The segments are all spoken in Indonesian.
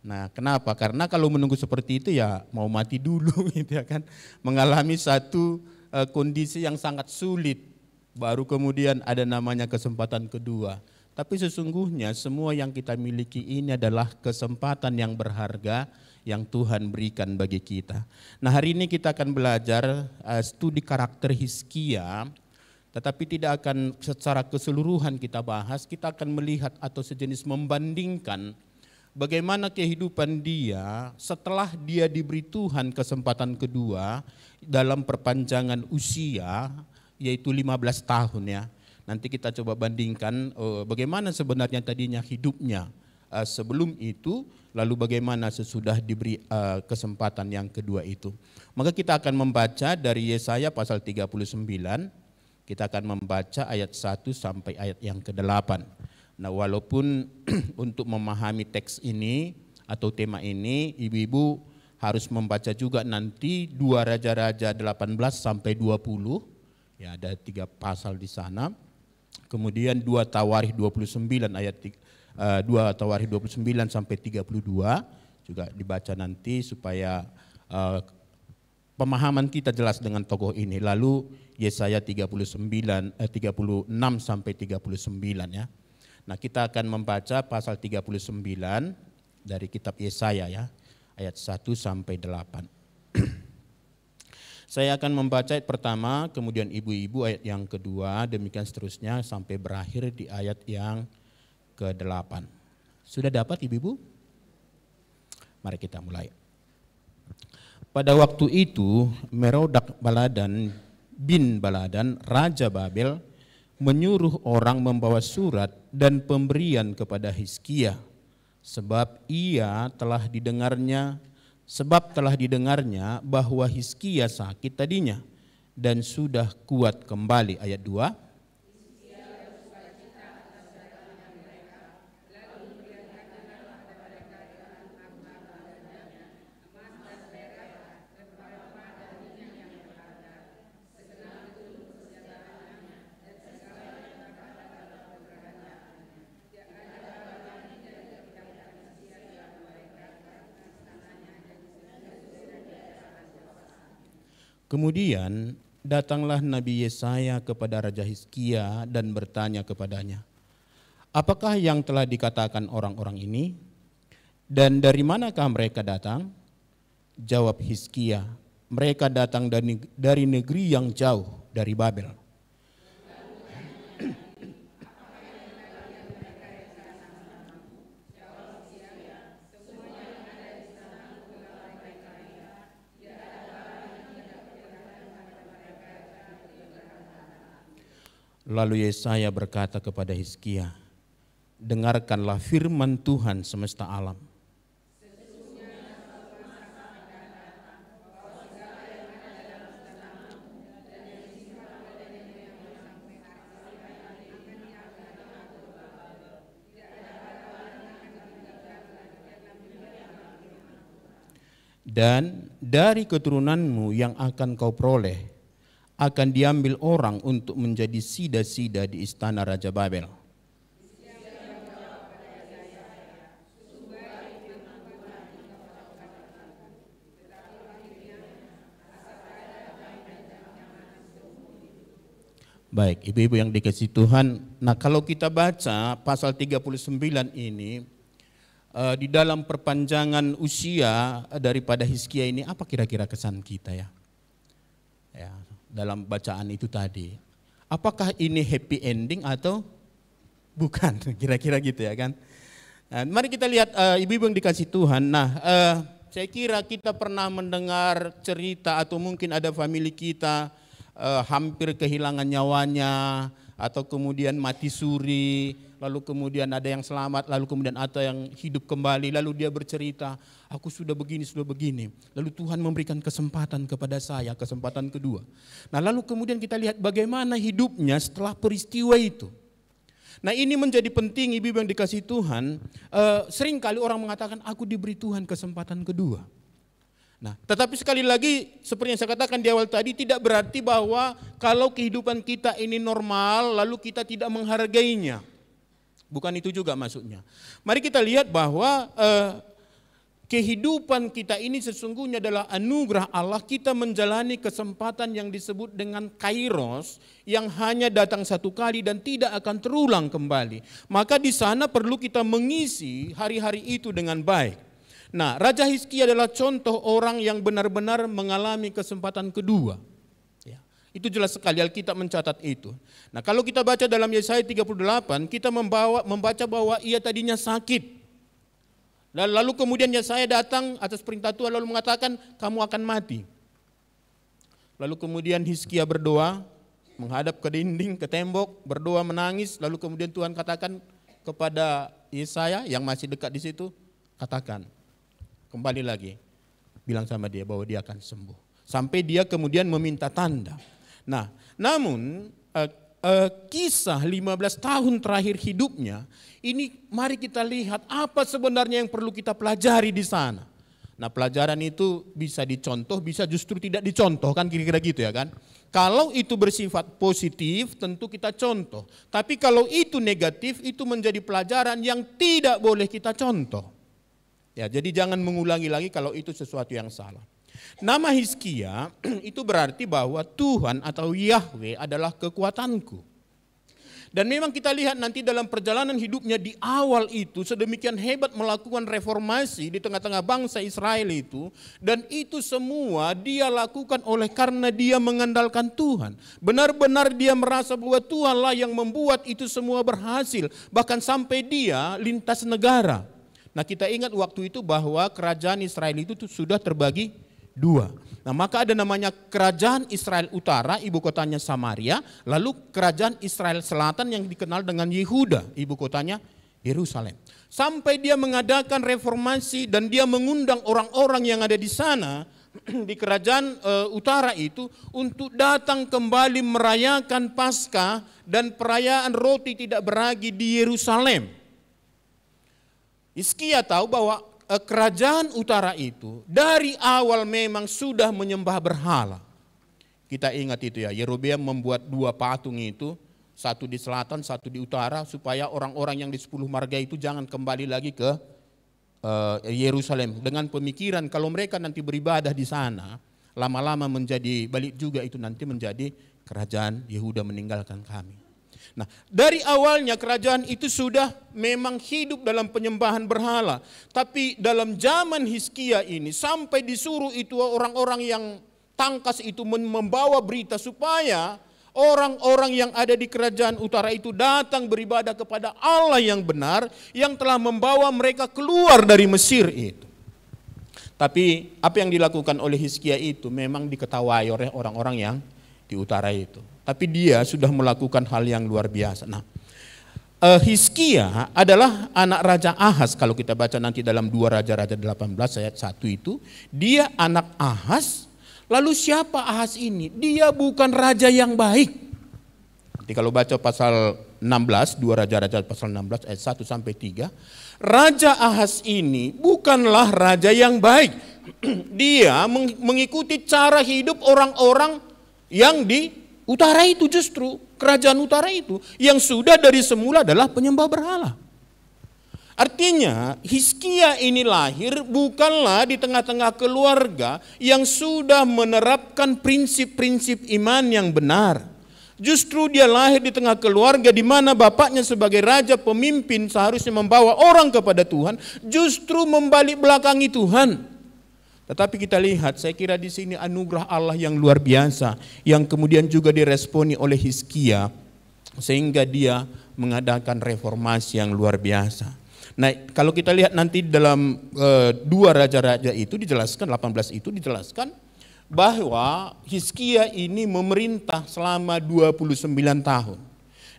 Nah, kenapa? Karena kalau menunggu seperti itu ya mau mati dulu gitu ya kan. Mengalami satu kondisi yang sangat sulit, baru kemudian ada namanya kesempatan kedua. Tapi sesungguhnya semua yang kita miliki ini adalah kesempatan yang berharga yang Tuhan berikan bagi kita. Nah, hari ini kita akan belajar studi karakter Hizkia, tetapi tidak akan secara keseluruhan kita bahas. Kita akan melihat atau sejenis membandingkan bagaimana kehidupan dia setelah dia diberi Tuhan kesempatan kedua dalam perpanjangan usia, yaitu 15 tahun ya. Nanti kita coba bandingkan bagaimana sebenarnya tadinya hidupnya sebelum itu, lalu bagaimana sesudah diberi kesempatan yang kedua itu. Maka kita akan membaca dari Yesaya pasal 39, kita akan membaca ayat 1 sampai ayat yang ke-8. Nah, walaupun untuk memahami teks ini atau tema ini, ibu-ibu harus membaca juga nanti 2 Raja-Raja 18 sampai 20, ya ada 3 pasal di sana. Kemudian 2 Tawarikh 29 ayat 2 Tawarikh 29 sampai 32 juga dibaca nanti supaya pemahaman kita jelas dengan tokoh ini. Lalu Yesaya 36 sampai 39 ya. Nah, kita akan membaca pasal 39 dari kitab Yesaya ya, ayat 1 sampai 8. Saya akan membaca ayat pertama, kemudian ibu-ibu ayat yang kedua, demikian seterusnya sampai berakhir di ayat yang ke-8. Sudah dapat ibu-ibu? Mari kita mulai. Pada waktu itu Merodak Baladan bin Baladan, Raja Babel, menyuruh orang membawa surat dan pemberian kepada Hizkia, sebab telah didengarnya bahwa Hizkia sakit tadinya dan sudah kuat kembali. Ayat 2. Kemudian datanglah Nabi Yesaya kepada Raja Hizkia dan bertanya kepadanya, apakah yang telah dikatakan orang-orang ini? Dan dari manakah mereka datang? Jawab Hizkia, mereka datang dari negeri yang jauh, dari Babel. Lalu Yesaya berkata kepada Hizkia, dengarkanlah firman Tuhan semesta alam. Dan dari keturunanmu yang akan kau peroleh, akan diambil orang untuk menjadi sida-sida di istana Raja Babel. Baik, ibu-ibu yang dikasihi Tuhan, nah kalau kita baca pasal 39 ini, di dalam perpanjangan usia daripada Hizkia ini, apa kira-kira kesan kita ya? Ya, dalam bacaan itu tadi. Apakah ini happy ending atau bukan? Kira-kira gitu ya kan. Nah, mari kita lihat ibu-ibu yang dikasih Tuhan. Nah, saya kira kita pernah mendengar cerita atau mungkin ada famili kita hampir kehilangan nyawanya atau kemudian mati suri, lalu kemudian ada yang selamat, lalu kemudian ada yang hidup kembali, lalu dia bercerita, aku sudah begini, lalu Tuhan memberikan kesempatan kepada saya, kesempatan kedua. Nah lalu kemudian kita lihat bagaimana hidupnya setelah peristiwa itu. Nah ini menjadi penting ibu-ibu yang dikasih Tuhan, seringkali orang mengatakan aku diberi Tuhan kesempatan kedua. Nah, tetapi sekali lagi seperti yang saya katakan di awal tadi, tidak berarti bahwa kalau kehidupan kita ini normal lalu kita tidak menghargainya. Bukan itu juga maksudnya. Mari kita lihat bahwa kehidupan kita ini sesungguhnya adalah anugerah Allah. Kita menjalani kesempatan yang disebut dengan kairos, yang hanya datang satu kali dan tidak akan terulang kembali. Maka di sana perlu kita mengisi hari-hari itu dengan baik. Nah, Raja Hizkia adalah contoh orang yang benar-benar mengalami kesempatan kedua. Ya, itu jelas sekali Alkitab mencatat itu. Nah, kalau kita baca dalam Yesaya 38, kita membaca bahwa ia tadinya sakit. Dan lalu kemudian Yesaya datang atas perintah Tuhan lalu mengatakan, kamu akan mati. Lalu kemudian Hizkia berdoa, menghadap ke dinding, ke tembok, berdoa menangis. Lalu kemudian Tuhan katakan kepada Yesaya yang masih dekat di situ, katakan, kembali lagi, bilang sama dia bahwa dia akan sembuh. Sampai dia kemudian meminta tanda. Nah, namun kisah 15 tahun terakhir hidupnya, ini mari kita lihat apa sebenarnya yang perlu kita pelajari di sana. Nah, pelajaran itu bisa dicontoh, bisa justru tidak dicontoh, kan kira-kira gitu ya kan. Kalau itu bersifat positif tentu kita contoh. Tapi kalau itu negatif itu menjadi pelajaran yang tidak boleh kita contoh. Ya, jadi jangan mengulangi lagi kalau itu sesuatu yang salah. Nama Hizkia itu berarti bahwa Tuhan atau Yahweh adalah kekuatanku. Dan memang kita lihat nanti dalam perjalanan hidupnya di awal itu sedemikian hebat melakukan reformasi di tengah-tengah bangsa Israel itu. Dan itu semua dia lakukan oleh karena dia mengandalkan Tuhan. Benar-benar dia merasa bahwa Tuhanlah yang membuat itu semua berhasil. Bahkan sampai dia lintas negara. Nah, kita ingat waktu itu bahwa kerajaan Israel itu sudah terbagi dua. Nah, maka ada namanya kerajaan Israel Utara, ibu kotanya Samaria, lalu kerajaan Israel Selatan yang dikenal dengan Yehuda, ibu kotanya Yerusalem. Sampai dia mengadakan reformasi dan dia mengundang orang-orang yang ada di sana di kerajaan utara itu untuk datang kembali merayakan Paskah dan perayaan roti tidak beragi di Yerusalem. Hizkia tahu bahwa kerajaan utara itu dari awal memang sudah menyembah berhala. Kita ingat itu ya, Yerobeam membuat dua patung itu, satu di selatan, satu di utara, supaya orang-orang yang di 10 marga itu jangan kembali lagi ke Yerusalem. Dengan pemikiran kalau mereka nanti beribadah di sana, lama-lama menjadi balik juga itu nanti menjadi kerajaan Yehuda meninggalkan kami. Nah, dari awalnya kerajaan itu sudah memang hidup dalam penyembahan berhala. Tapi dalam zaman Hizkia ini sampai disuruh itu orang-orang yang tangkas itu membawa berita supaya orang-orang yang ada di kerajaan utara itu datang beribadah kepada Allah yang benar yang telah membawa mereka keluar dari Mesir itu. Tapi apa yang dilakukan oleh Hizkia itu memang diketahui oleh orang-orang yang di utara itu. Tapi dia sudah melakukan hal yang luar biasa. Nah, Hizkia adalah anak Raja Ahaz. Kalau kita baca nanti dalam 2 Raja-Raja 18 ayat 1 itu, dia anak Ahaz. Lalu siapa Ahaz ini? Dia bukan raja yang baik. Nanti kalau baca pasal 16, 2 Raja-Raja pasal 16 ayat 1 sampai 3, Raja Ahaz ini bukanlah raja yang baik. Dia mengikuti cara hidup orang-orang yang di utara itu, justru kerajaan utara itu yang sudah dari semula adalah penyembah berhala. Artinya Hizkia ini lahir bukanlah di tengah-tengah keluarga yang sudah menerapkan prinsip-prinsip iman yang benar. Justru dia lahir di tengah keluarga di mana bapaknya sebagai raja pemimpin seharusnya membawa orang kepada Tuhan, justru membalik belakangi Tuhan. Tetapi kita lihat, saya kira di sini anugerah Allah yang luar biasa yang kemudian juga diresponi oleh Hizkia sehingga dia mengadakan reformasi yang luar biasa. Nah, kalau kita lihat nanti dalam 2 Raja-Raja itu dijelaskan, 18 itu dijelaskan bahwa Hizkia ini memerintah selama 29 tahun.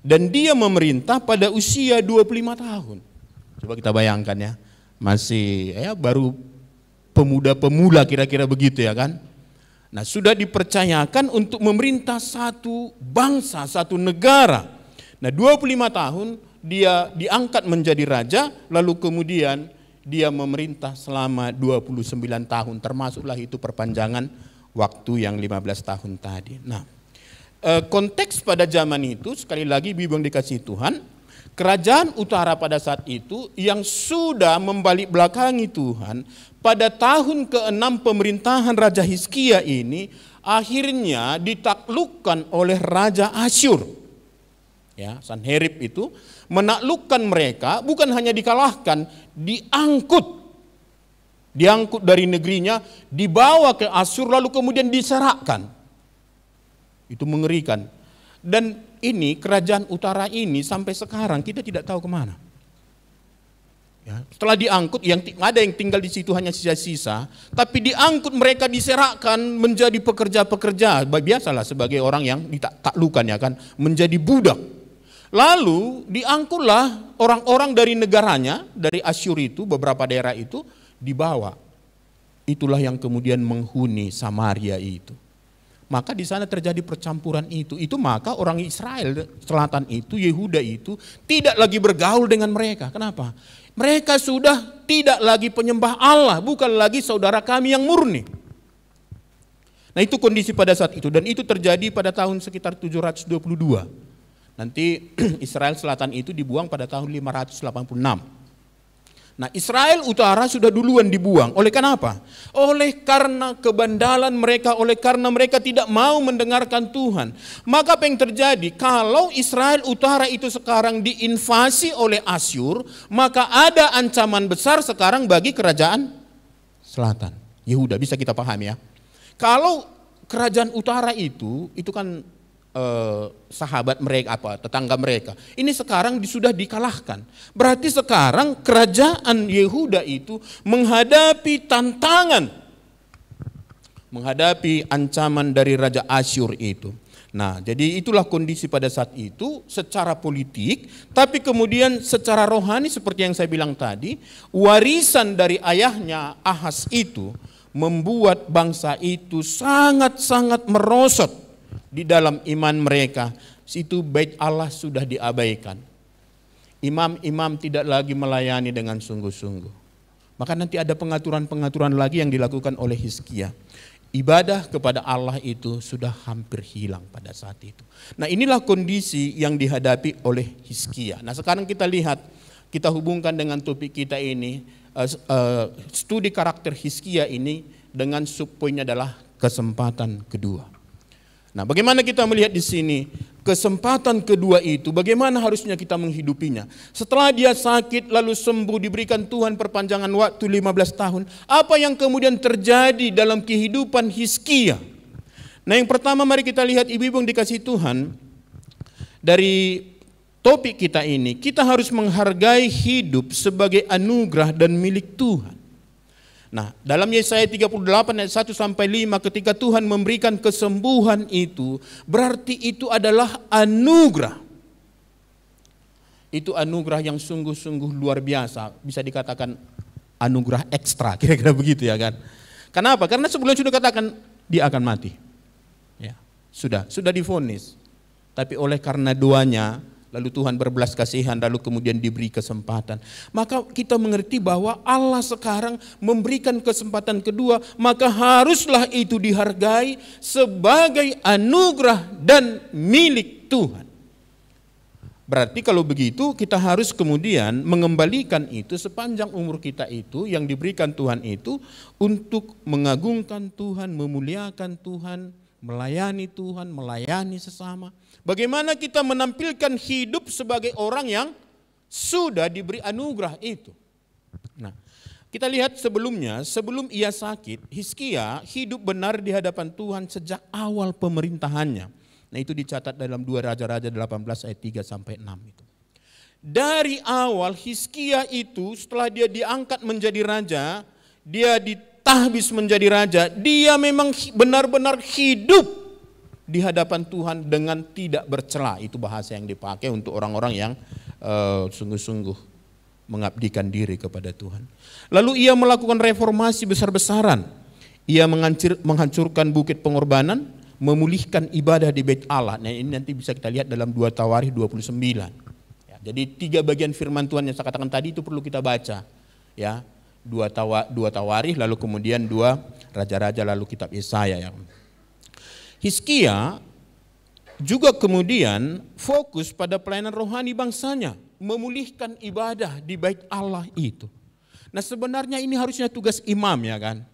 Dan dia memerintah pada usia 25 tahun. Coba kita bayangkan ya, masih baru pemuda-pemula kira-kira begitu ya kan. Nah, sudah dipercayakan untuk memerintah satu bangsa, satu negara. Nah, 25 tahun dia diangkat menjadi raja, lalu kemudian dia memerintah selama 29 tahun, termasuklah itu perpanjangan waktu yang 15 tahun tadi. Nah, konteks pada zaman itu sekali lagi Bibi yang dikasihi Tuhan, kerajaan utara pada saat itu yang sudah membalik belakangi Tuhan, pada tahun ke-6 pemerintahan Raja Hizkia ini akhirnya ditaklukkan oleh Raja Asyur. Ya, Sanherib itu menaklukkan mereka, bukan hanya dikalahkan, diangkut dari negerinya, dibawa ke Asyur lalu kemudian diserahkan. Itu mengerikan. Dan ini kerajaan utara ini sampai sekarang kita tidak tahu kemana. Ya, setelah diangkut, ada yang tinggal di situ hanya sisa-sisa, tapi diangkut mereka diserahkan menjadi pekerja-pekerja. Biasalah sebagai orang yang ditaklukan ya kan, menjadi budak. Lalu diangkutlah orang-orang dari negaranya, dari Asyur itu, beberapa daerah itu dibawa. Itulah yang kemudian menghuni Samaria itu. Maka di sana terjadi percampuran itu. Maka orang Israel selatan itu, Yehuda itu tidak lagi bergaul dengan mereka. Kenapa? Mereka sudah tidak lagi penyembah Allah, bukan lagi saudara kami yang murni. Nah, itu kondisi pada saat itu, dan itu terjadi pada tahun sekitar 722. Nanti Israel selatan itu dibuang pada tahun 586. Nah, Israel utara sudah duluan dibuang. Oleh kenapa? Oleh karena kebandalan mereka, oleh karena mereka tidak mau mendengarkan Tuhan. Maka apa yang terjadi? Kalau Israel utara itu sekarang diinvasi oleh Asyur, maka ada ancaman besar sekarang bagi kerajaan selatan. Yehuda, bisa kita pahami ya. Kalau kerajaan utara itu kan sahabat mereka, tetangga mereka. Ini sekarang sudah dikalahkan. Berarti sekarang kerajaan Yehuda itu menghadapi tantangan, menghadapi ancaman dari Raja Asyur itu. Nah, jadi itulah kondisi pada saat itu secara politik, tapi kemudian secara rohani seperti yang saya bilang tadi, warisan dari ayahnya Ahaz itu membuat bangsa itu sangat-sangat merosot di dalam iman mereka. Situ bait Allah sudah diabaikan. Imam-imam tidak lagi melayani dengan sungguh-sungguh. Maka nanti ada pengaturan-pengaturan lagi yang dilakukan oleh Hizkia. Ibadah kepada Allah itu sudah hampir hilang pada saat itu. Nah, inilah kondisi yang dihadapi oleh Hizkia. Nah, sekarang kita lihat, kita hubungkan dengan topik kita ini, studi karakter Hizkia ini dengan subpoinnya adalah kesempatan kedua. Nah, bagaimana kita melihat di sini kesempatan kedua itu, bagaimana harusnya kita menghidupinya? Setelah dia sakit lalu sembuh, diberikan Tuhan perpanjangan waktu 15 tahun, apa yang kemudian terjadi dalam kehidupan Hizkia? Nah, yang pertama mari kita lihat ibu-ibu yang dikasihi Tuhan, dari topik kita ini, kita harus menghargai hidup sebagai anugerah dan milik Tuhan. Nah, dalam Yesaya 38 ayat 1 sampai 5, ketika Tuhan memberikan kesembuhan itu, berarti itu adalah anugerah. Itu anugerah yang sungguh-sungguh luar biasa, bisa dikatakan anugerah ekstra, kira-kira begitu ya kan. Kenapa? Karena sebelumnya sudah katakan dia akan mati. Ya, sudah divonis. Tapi oleh karena doanya, lalu Tuhan berbelas kasihan, lalu kemudian diberi kesempatan. Maka kita mengerti bahwa Allah sekarang memberikan kesempatan kedua, maka haruslah itu dihargai sebagai anugerah dan milik Tuhan. Berarti kalau begitu kita harus kemudian mengembalikan itu sepanjang umur kita itu yang diberikan Tuhan itu untuk mengagungkan Tuhan, memuliakan Tuhan, melayani Tuhan, melayani sesama. Bagaimana kita menampilkan hidup sebagai orang yang sudah diberi anugerah itu. Nah, kita lihat sebelumnya, sebelum ia sakit, Hizkia hidup benar di hadapan Tuhan sejak awal pemerintahannya. Nah, itu dicatat dalam 2 Raja-Raja 18 ayat 3 sampai 6 itu. Dari awal Hizkia itu setelah dia diangkat menjadi raja, dia ditahbis menjadi raja, dia memang benar-benar hidup di hadapan Tuhan dengan tidak bercela. Itu bahasa yang dipakai untuk orang-orang yang sungguh-sungguh mengabdikan diri kepada Tuhan. Lalu ia melakukan reformasi besar-besaran. Ia menghancurkan bukit pengorbanan, memulihkan ibadah di Bait Allah. Nah, ini nanti bisa kita lihat dalam 2 Tawarikh 29. Ya, jadi 3 bagian firman Tuhan yang saya katakan tadi itu perlu kita baca. Ya, 2 Tawarikh, lalu kemudian 2 Raja-Raja, lalu kitab Yesaya ya. Hizkia juga kemudian fokus pada pelayanan rohani bangsanya. memulihkan ibadah di bait Allah itu. Nah sebenarnya ini harusnya tugas imam ya kan.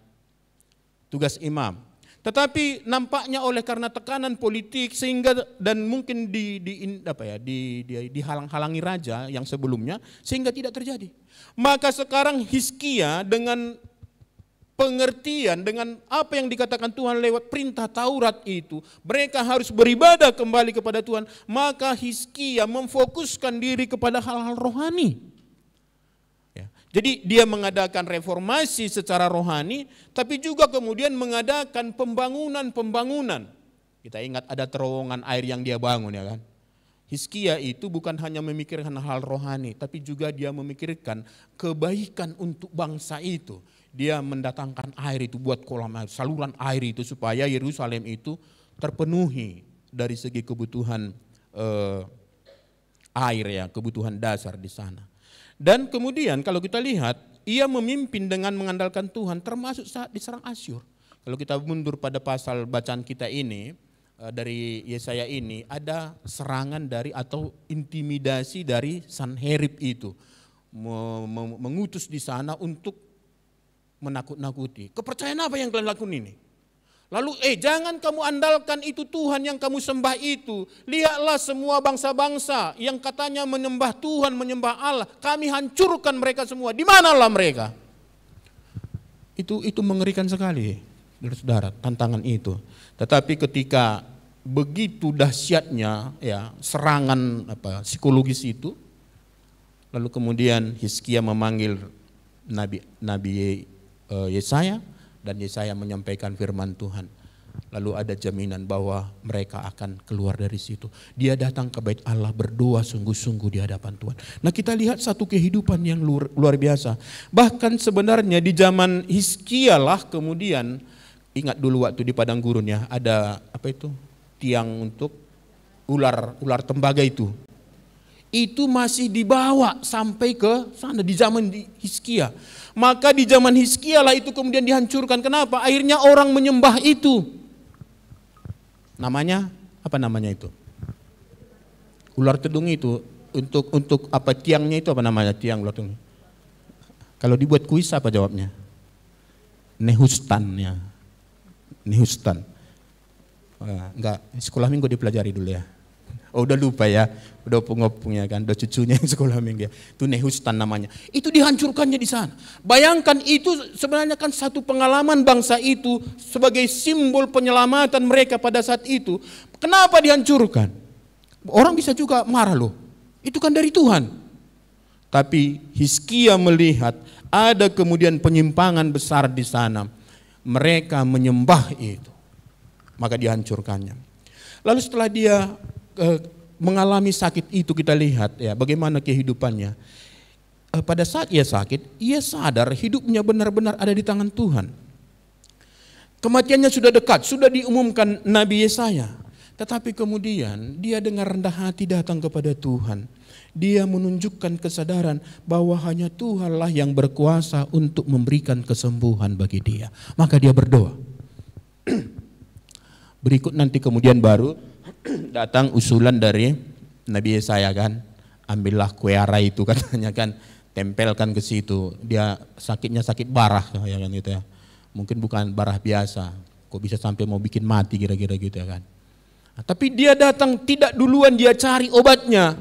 Tugas imam. Tetapi nampaknya oleh karena tekanan politik sehingga dan mungkin dihalang-halangi raja yang sebelumnya sehingga tidak terjadi. Maka sekarang Hizkia dengan pengertian dengan apa yang dikatakan Tuhan lewat perintah Taurat itu, mereka harus beribadah kembali kepada Tuhan. Maka Hizkia memfokuskan diri kepada hal-hal rohani. Jadi dia mengadakan reformasi secara rohani, tapi juga kemudian mengadakan pembangunan. Kita ingat ada terowongan air yang dia bangun ya kan. Hizkia itu bukan hanya memikirkan hal rohani, tapi juga dia memikirkan kebaikan untuk bangsa itu. Dia mendatangkan air itu, buat kolam air, saluran air itu supaya Yerusalem itu terpenuhi dari segi kebutuhan air ya, kebutuhan dasar di sana. Dan kemudian kalau kita lihat, ia memimpin dengan mengandalkan Tuhan termasuk saat diserang Asyur. Kalau kita mundur pada pasal bacaan kita ini, dari Yesaya ini, ada serangan dari atau intimidasi dari Sanherib itu. Mengutus di sana untuk menakut-nakuti. Kepercayaan apa yang kalian lakukan ini? Lalu jangan kamu andalkan itu Tuhan yang kamu sembah itu. Lihatlah semua bangsa-bangsa yang katanya menyembah Tuhan, menyembah Allah. Kami hancurkan mereka semua. Di manalah mereka? Itu mengerikan sekali, saudara, tantangan itu. Tetapi ketika begitu dahsyatnya ya serangan psikologis itu, lalu kemudian Hizkia memanggil Nabi Yesaya. Dan Yesaya menyampaikan firman Tuhan. Lalu ada jaminan bahwa mereka akan keluar dari situ. Dia datang ke bait Allah berdoa sungguh-sungguh di hadapan Tuhan. Nah kita lihat satu kehidupan yang luar biasa. Bahkan sebenarnya di zaman Hizkia lah kemudian, ingat dulu waktu di padang gurun ya, ada tiang untuk ular tembaga itu. Itu masih dibawa sampai ke sana di zaman Hizkia. Maka di zaman Hizkia lah itu kemudian dihancurkan. Kenapa? Akhirnya orang menyembah itu. Namanya apa namanya itu? Ular tedung itu untuk apa tiangnya itu apa namanya tiang ular tedung? Kalau dibuat kuis apa jawabnya? Nehustan ya. Nehustan. Enggak, sekolah minggu dipelajari dulu ya. Oh udah lupa ya, udah opung-opung ya kan, udah cucunya yang sekolah minggu ya. Itu Nehustan namanya. Itu dihancurkannya di sana. Bayangkan itu sebenarnya kan satu pengalaman bangsa itu sebagai simbol penyelamatan mereka pada saat itu. Kenapa dihancurkan? Orang bisa juga marah loh. Itu kan dari Tuhan. Tapi Hizkia melihat ada kemudian penyimpangan besar di sana. Mereka menyembah itu. Maka dihancurkannya. Lalu setelah dia mengalami sakit itu kita lihat ya bagaimana kehidupannya. Pada saat ia sakit, ia sadar hidupnya benar-benar ada di tangan Tuhan. Kematiannya sudah dekat, sudah diumumkan Nabi Yesaya. Tetapi kemudian dia dengan rendah hati datang kepada Tuhan. Dia menunjukkan kesadaran bahwa hanya Tuhanlah yang berkuasa untuk memberikan kesembuhan bagi dia. Maka dia berdoa. Berikut nanti kemudian baru datang usulan dari Nabi Yesaya kan, ambillah kue ara itu katanya kan, tempelkan ke situ. Dia sakitnya sakit barah ya kan gitu ya. Mungkin bukan barah biasa. Kok bisa sampai mau bikin mati kira-kira gitu ya kan. Nah, tapi dia datang tidak duluan dia cari obatnya.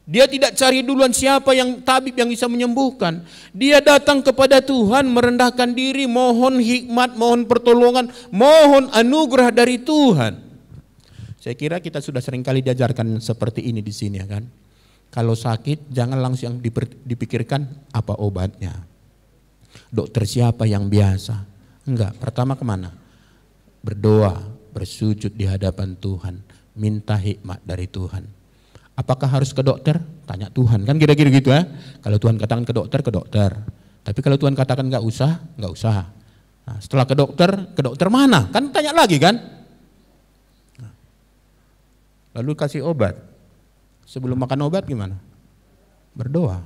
Dia tidak cari duluan siapa yang tabib yang bisa menyembuhkan. Dia datang kepada Tuhan merendahkan diri, mohon hikmat, mohon pertolongan, mohon anugerah dari Tuhan. Saya kira kita sudah seringkali diajarkan seperti ini di sini ya kan. Kalau sakit jangan langsung dipikirkan apa obatnya. Dokter siapa yang biasa? Enggak, pertama kemana? Berdoa, bersujud di hadapan Tuhan, minta hikmat dari Tuhan. Apakah harus ke dokter? Tanya Tuhan, kan kira-kira gitu ya. Kalau Tuhan katakan ke dokter. Tapi kalau Tuhan katakan enggak usah. Nah, setelah ke dokter mana? Kan tanya lagi kan? Lalu kasih obat. Sebelum makan obat gimana? Berdoa.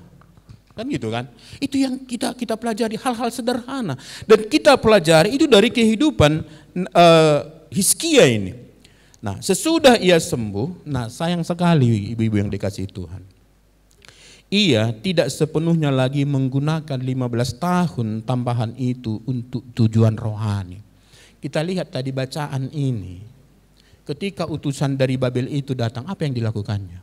Kan gitu kan? Itu yang kita pelajari, hal-hal sederhana. Dan kita pelajari itu dari kehidupan Hizkia ini. Nah sesudah ia sembuh, nah sayang sekali ibu-ibu yang dikasihi Tuhan. ia tidak sepenuhnya lagi menggunakan 15 tahun tambahan itu untuk tujuan rohani. Kita lihat tadi bacaan ini. Ketika utusan dari Babel itu datang, apa yang dilakukannya?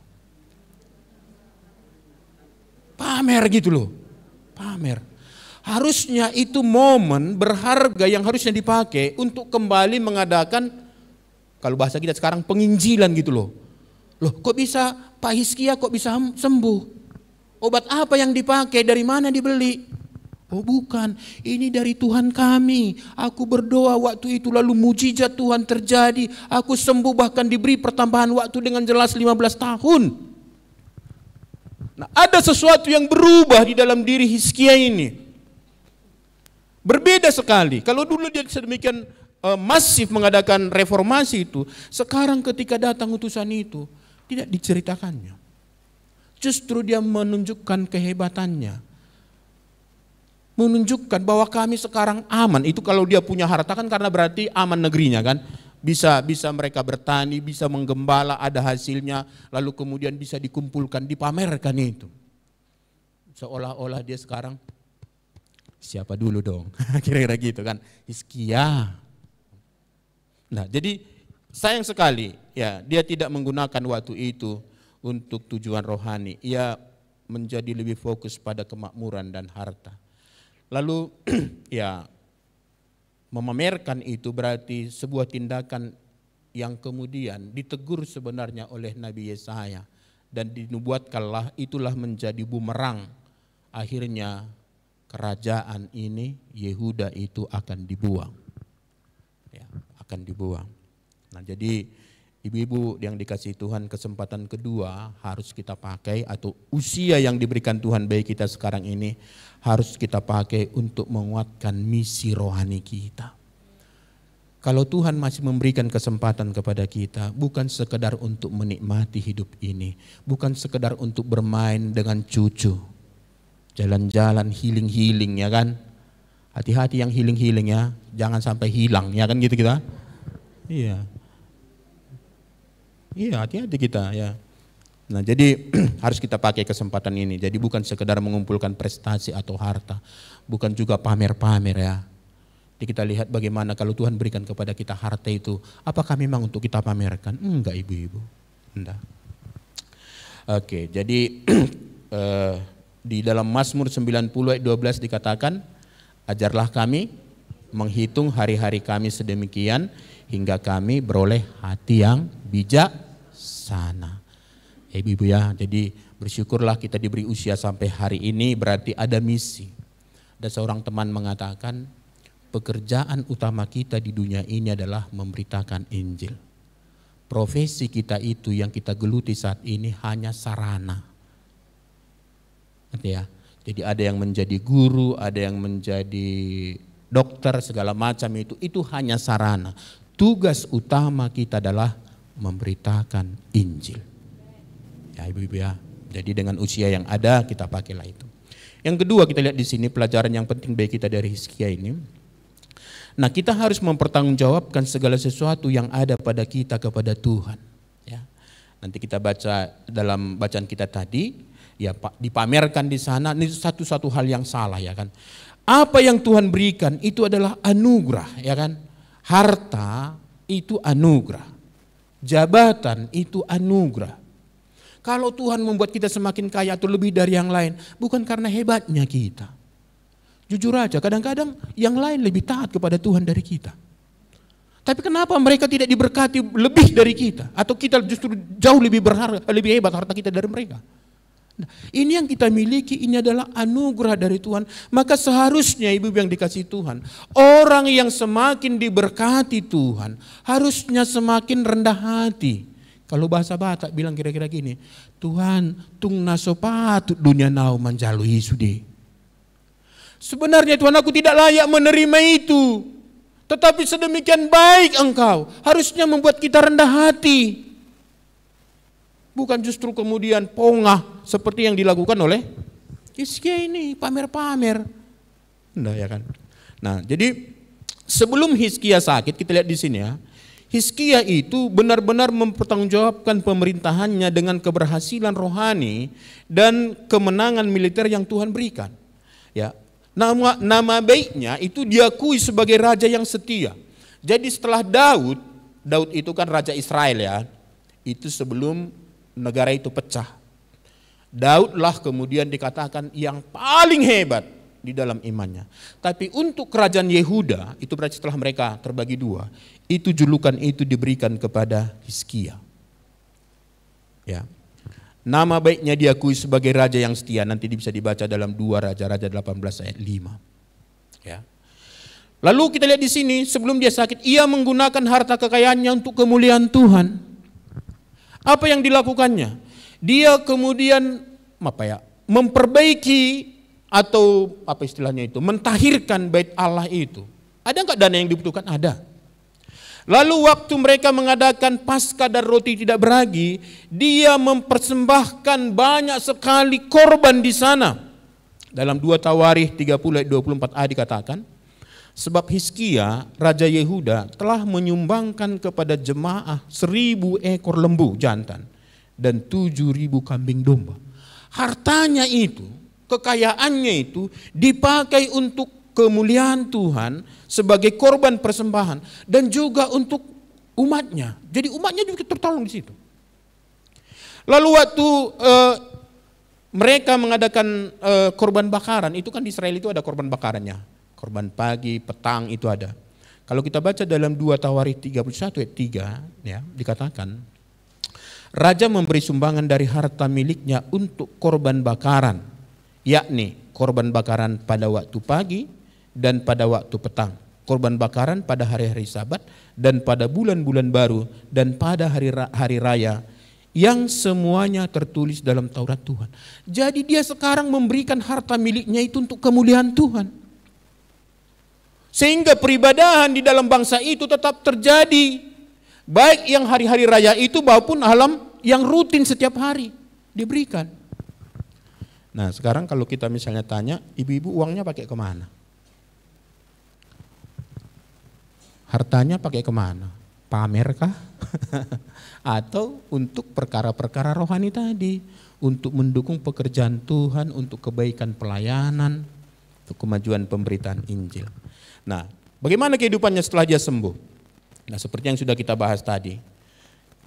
Pamer gitu loh. Pamer. Harusnya itu momen berharga yang harusnya dipakai untuk kembali mengadakan, kalau bahasa kita sekarang, penginjilan gitu loh. Loh, kok bisa Pak Hizkia kok bisa sembuh? Obat apa yang dipakai? Dari mana dibeli? Oh bukan, ini dari Tuhan kami. Aku berdoa waktu itu lalu mujizat Tuhan terjadi. Aku sembuh, bahkan diberi pertambahan waktu dengan jelas 15 tahun. Nah, ada sesuatu yang berubah di dalam diri Hizkia ini. Berbeda sekali. Kalau dulu dia sedemikian masif mengadakan reformasi itu, sekarang ketika datang utusan itu tidak diceritakannya. Justru dia menunjukkan kehebatannya. Menunjukkan bahwa kami sekarang aman. Itu kalau dia punya harta kan, karena berarti aman negerinya kan. Bisa mereka bertani, bisa menggembala, ada hasilnya, lalu kemudian bisa dikumpulkan, dipamerkan itu. Seolah-olah dia sekarang siapa dulu dong? Kira-kira gitu kan. Hizkia. Nah, jadi sayang sekali ya, dia tidak menggunakan waktu itu untuk tujuan rohani. Ia menjadi lebih fokus pada kemakmuran dan harta. Lalu ya, memamerkan itu berarti sebuah tindakan yang kemudian ditegur sebenarnya oleh Nabi Yesaya, dan dinubuatkanlah itulah menjadi bumerang. Akhirnya kerajaan ini Yehuda itu akan dibuang. Ya, akan dibuang. Nah, jadi ibu-ibu yang dikasihi Tuhan, kesempatan kedua harus kita pakai, atau usia yang diberikan Tuhan bagi kita sekarang ini harus kita pakai untuk menguatkan misi rohani kita. Kalau Tuhan masih memberikan kesempatan kepada kita, bukan sekedar untuk menikmati hidup ini, bukan sekedar untuk bermain dengan cucu, jalan-jalan healing-healing ya kan. Hati-hati yang healing-healing ya, jangan sampai hilang ya kan gitu kita. Iya. Iya, hati-hati kita ya. Nah, jadi harus kita pakai kesempatan ini. Jadi bukan sekedar mengumpulkan prestasi atau harta, bukan juga pamer-pamer ya. Jadi kita lihat bagaimana kalau Tuhan berikan kepada kita harta itu, apakah memang untuk kita pamerkan? Enggak, ibu-ibu. Enggak. Oke, jadi di dalam Mazmur 90 ayat 12 dikatakan, ajarlah kami menghitung hari-hari kami sedemikian hingga kami beroleh hati yang bijaksana. Ibu-ibu ya, jadi bersyukurlah kita diberi usia sampai hari ini, berarti ada misi. Ada seorang teman mengatakan, pekerjaan utama kita di dunia ini adalah memberitakan Injil. Profesi kita itu yang kita geluti saat ini hanya sarana. Ya, jadi ada yang menjadi guru, ada yang menjadi dokter, segala macam itu hanya sarana. Tugas utama kita adalah memberitakan Injil. Ya ibu-ibu ya, jadi dengan usia yang ada kita pakailah itu. Yang kedua kita lihat di sini pelajaran yang penting bagi kita dari Hizkia ini. Nah, kita harus mempertanggungjawabkan segala sesuatu yang ada pada kita kepada Tuhan. Ya, nanti kita baca dalam bacaan kita tadi, ya dipamerkan di sana, ini satu-satu hal yang salah ya kan. Apa yang Tuhan berikan itu adalah anugerah ya kan. Harta itu anugerah, jabatan itu anugerah. Kalau Tuhan membuat kita semakin kaya atau lebih dari yang lain, bukan karena hebatnya kita. Jujur aja, kadang-kadang yang lain lebih taat kepada Tuhan dari kita. Tapi kenapa mereka tidak diberkati lebih dari kita? Atau kita justru jauh lebih berharga, lebih hebat harta kita dari mereka? Nah, ini yang kita miliki, ini adalah anugerah dari Tuhan. Maka seharusnya ibu yang dikasihi Tuhan, orang yang semakin diberkati Tuhan, harusnya semakin rendah hati. Kalau bahasa Batak bilang kira-kira gini, Tuhan tung nasopatut dunia nau manjalui sude. Sebenarnya Tuhan, aku tidak layak menerima itu. Tetapi sedemikian baik Engkau, harusnya membuat kita rendah hati. Bukan justru kemudian pongah seperti yang dilakukan oleh Hizkia ini, pamer-pamer. Enggak ya kan. Nah, jadi sebelum Hizkia sakit, kita lihat di sini ya. Hizkia itu benar-benar mempertanggungjawabkan pemerintahannya dengan keberhasilan rohani dan kemenangan militer yang Tuhan berikan. Ya, nama baiknya itu diakui sebagai raja yang setia. Jadi setelah Daud itu kan raja Israel ya, itu sebelum negara itu pecah. Daudlah kemudian dikatakan yang paling hebat di dalam imannya. Tapi untuk kerajaan Yehuda, itu berarti setelah mereka terbagi dua, itu julukan itu diberikan kepada Hizkia. Ya. Nama baiknya diakui sebagai raja yang setia, nanti bisa dibaca dalam 2 Raja-Raja 18 ayat 5. Ya. Lalu kita lihat di sini, sebelum dia sakit, ia menggunakan harta kekayaannya untuk kemuliaan Tuhan. Apa yang dilakukannya? Dia kemudian memperbaiki atau apa istilahnya itu, mentahirkan bait Allah itu. Ada enggak dana yang dibutuhkan? Ada. Lalu waktu mereka mengadakan Paskah dan roti tidak beragi, dia mempersembahkan banyak sekali korban di sana. Dalam 2 Tawarikh 30 ayat 24a dikatakan, sebab Hizkia, Raja Yehuda, telah menyumbangkan kepada jemaah 1.000 ekor lembu jantan dan 7.000 kambing domba. Hartanya itu, kekayaannya itu dipakai untuk kemuliaan Tuhan sebagai korban persembahan dan juga untuk umatnya. Jadi umatnya juga tertolong di situ. Lalu waktu mereka mengadakan korban bakaran, itu kan di Israel itu ada korban bakarannya. Korban pagi, petang itu ada. Kalau kita baca dalam 2 Tawarikh 31 ayat 3 ya, dikatakan raja memberi sumbangan dari harta miliknya untuk korban bakaran, yakni korban bakaran pada waktu pagi dan pada waktu petang, korban bakaran pada hari-hari Sabat dan pada bulan-bulan baru dan pada hari raya yang semuanya tertulis dalam Taurat Tuhan. Jadi dia sekarang memberikan harta miliknya itu untuk kemuliaan Tuhan. Sehingga peribadahan di dalam bangsa itu tetap terjadi, baik yang hari-hari raya itu maupun alam yang rutin setiap hari diberikan. Nah sekarang kalau kita misalnya tanya, ibu-ibu uangnya pakai kemana? Hartanya pakai kemana? Pamer kah? Atau untuk perkara-perkara rohani tadi, untuk mendukung pekerjaan Tuhan, untuk kebaikan pelayanan, untuk kemajuan pemberitaan Injil. Nah, bagaimana kehidupannya setelah dia sembuh? Nah, seperti yang sudah kita bahas tadi.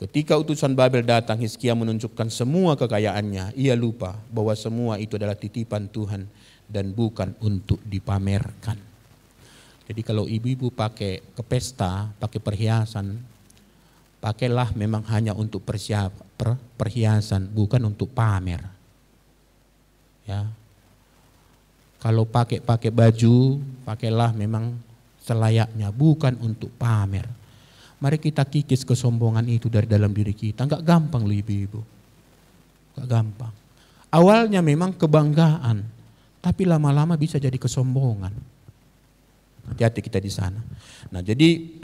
Ketika utusan Babel datang, Hizkia menunjukkan semua kekayaannya. Ia lupa bahwa semua itu adalah titipan Tuhan dan bukan untuk dipamerkan. Jadi kalau ibu-ibu pakai ke pesta, pakai perhiasan, pakailah memang hanya untuk perhiasan, bukan untuk pamer. Ya. Kalau pakai baju, pakailah memang selayaknya, bukan untuk pamer. Mari kita kikis kesombongan itu dari dalam diri kita. Enggak gampang loh ibu-ibu. Enggak gampang. Awalnya memang kebanggaan, tapi lama-lama bisa jadi kesombongan. Hati-hati kita di sana. Nah, jadi